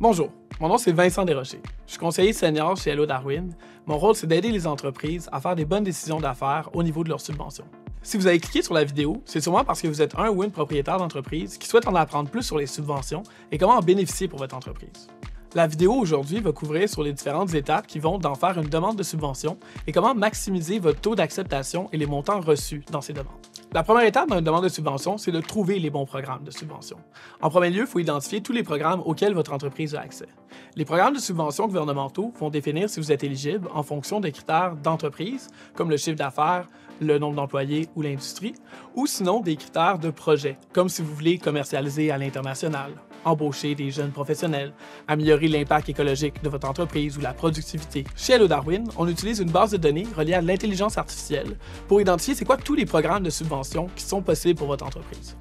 Bonjour, mon nom c'est Vincent Desrochers. Je suis conseiller senior chez Hello Darwin. Mon rôle c'est d'aider les entreprises à faire des bonnes décisions d'affaires au niveau de leurs subventions. Si vous avez cliqué sur la vidéo, c'est sûrement parce que vous êtes un ou une propriétaire d'entreprise qui souhaite en apprendre plus sur les subventions et comment en bénéficier pour votre entreprise. La vidéo aujourd'hui va couvrir sur les différentes étapes qui vont d'en faire une demande de subvention et comment maximiser votre taux d'acceptation et les montants reçus dans ces demandes. La première étape dans une demande de subvention, c'est de trouver les bons programmes de subvention. En premier lieu, il faut identifier tous les programmes auxquels votre entreprise a accès. Les programmes de subvention gouvernementaux vont définir si vous êtes éligible en fonction des critères d'entreprise, comme le chiffre d'affaires, le nombre d'employés ou l'industrie, ou sinon des critères de projet, comme si vous voulez commercialiser à l'international, embaucher des jeunes professionnels, améliorer l'impact écologique de votre entreprise ou la productivité. Chez Hello Darwin, on utilise une base de données reliée à l'intelligence artificielle pour identifier c'est quoi tous les programmes de subvention qui sont possibles pour votre entreprise.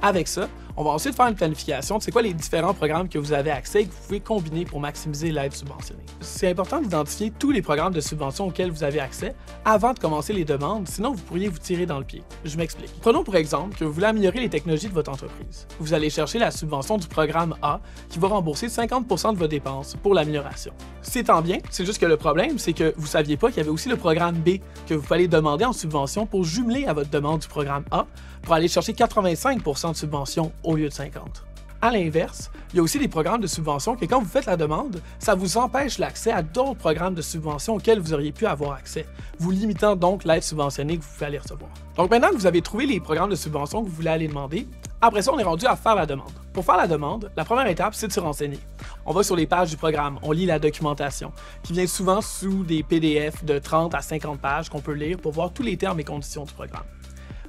Avec ça, on va ensuite faire une planification de c'est quoi les différents programmes que vous avez accès et que vous pouvez combiner pour maximiser l'aide subventionnée. C'est important d'identifier tous les programmes de subvention auxquels vous avez accès avant de commencer les demandes, sinon vous pourriez vous tirer dans le pied. Je m'explique. Prenons pour exemple que vous voulez améliorer les technologies de votre entreprise. Vous allez chercher la subvention du programme A qui va rembourser 50% de vos dépenses pour l'amélioration. C'est tant bien, c'est juste que le problème, c'est que vous ne saviez pas qu'il y avait aussi le programme B que vous fallait demander en subvention pour jumeler à votre demande du programme A pour aller chercher 85% de subvention au lieu de 50%. À l'inverse, il y a aussi des programmes de subvention que quand vous faites la demande, ça vous empêche l'accès à d'autres programmes de subvention auxquels vous auriez pu avoir accès, vous limitant donc l'aide subventionnée que vous pouvez aller recevoir. Donc maintenant que vous avez trouvé les programmes de subvention que vous voulez aller demander, après ça, on est rendu à faire la demande. Pour faire la demande, la première étape, c'est de se renseigner. On va sur les pages du programme, on lit la documentation, qui vient souvent sous des PDF de 30 à 50 pages qu'on peut lire pour voir tous les termes et conditions du programme.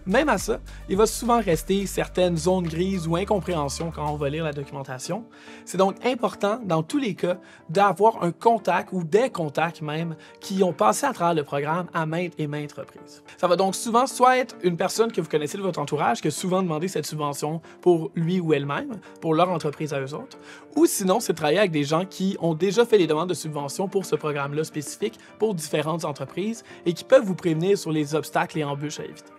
Même à ça, il va souvent rester certaines zones grises ou incompréhensions quand on va lire la documentation. C'est donc important, dans tous les cas, d'avoir un contact ou des contacts même qui ont passé à travers le programme à maintes et maintes reprises. Ça va donc souvent soit être une personne que vous connaissez de votre entourage qui a souvent demandé cette subvention pour lui ou elle-même, pour leur entreprise à eux autres, ou sinon c'est de travailler avec des gens qui ont déjà fait des demandes de subvention pour ce programme-là spécifique pour différentes entreprises et qui peuvent vous prévenir sur les obstacles et embûches à éviter.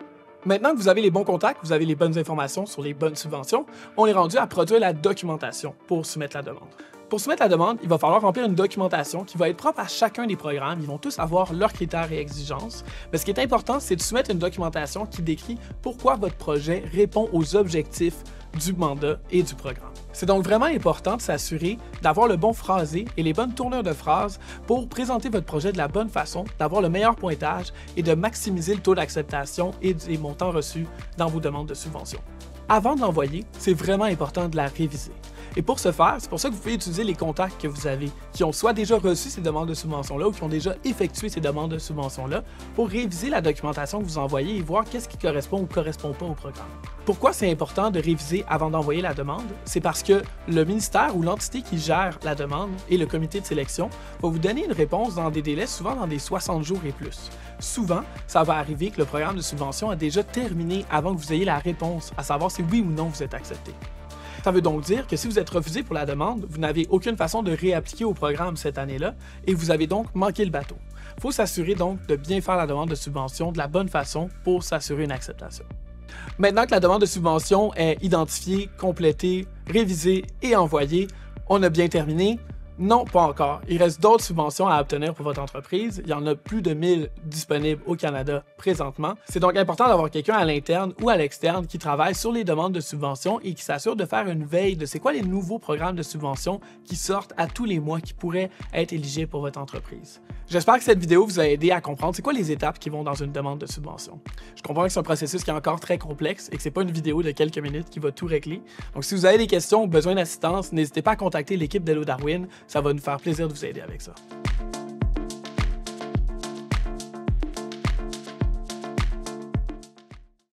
Maintenant que vous avez les bons contacts, vous avez les bonnes informations sur les bonnes subventions, on est rendu à produire la documentation pour soumettre la demande. Pour soumettre la demande, il va falloir remplir une documentation qui va être propre à chacun des programmes. Ils vont tous avoir leurs critères et exigences. Mais ce qui est important, c'est de soumettre une documentation qui décrit pourquoi votre projet répond aux objectifs du mandat et du programme. C'est donc vraiment important de s'assurer d'avoir le bon phrasé et les bonnes tournures de phrases pour présenter votre projet de la bonne façon, d'avoir le meilleur pointage et de maximiser le taux d'acceptation et des montants reçus dans vos demandes de subvention. Avant de l'envoyer, c'est vraiment important de la réviser. Et pour ce faire, c'est pour ça que vous pouvez utiliser les contacts que vous avez, qui ont soit déjà reçu ces demandes de subvention-là ou qui ont déjà effectué ces demandes de subvention-là, pour réviser la documentation que vous envoyez et voir qu'est-ce qui correspond ou ne correspond pas au programme. Pourquoi c'est important de réviser avant d'envoyer la demande? C'est parce que le ministère ou l'entité qui gère la demande et le comité de sélection va vous donner une réponse dans des délais, souvent dans des 60 jours et plus. Souvent, ça va arriver que le programme de subvention a déjà terminé avant que vous ayez la réponse, à savoir si oui ou non vous êtes accepté. Ça veut donc dire que si vous êtes refusé pour la demande, vous n'avez aucune façon de réappliquer au programme cette année-là et vous avez donc manqué le bateau. Il faut s'assurer donc de bien faire la demande de subvention de la bonne façon pour s'assurer une acceptation. Maintenant que la demande de subvention est identifiée, complétée, révisée et envoyée, on a bien terminé. Non, pas encore. Il reste d'autres subventions à obtenir pour votre entreprise. Il y en a plus de 1000 disponibles au Canada présentement. C'est donc important d'avoir quelqu'un à l'interne ou à l'externe qui travaille sur les demandes de subventions et qui s'assure de faire une veille de c'est quoi les nouveaux programmes de subvention qui sortent à tous les mois qui pourraient être éligibles pour votre entreprise. J'espère que cette vidéo vous a aidé à comprendre c'est quoi les étapes qui vont dans une demande de subvention. Je comprends que c'est un processus qui est encore très complexe et que c'est pas une vidéo de quelques minutes qui va tout régler. Donc si vous avez des questions ou besoin d'assistance, n'hésitez pas à contacter l'équipe d'Hello Darwin. Ça va nous faire plaisir de vous aider avec ça.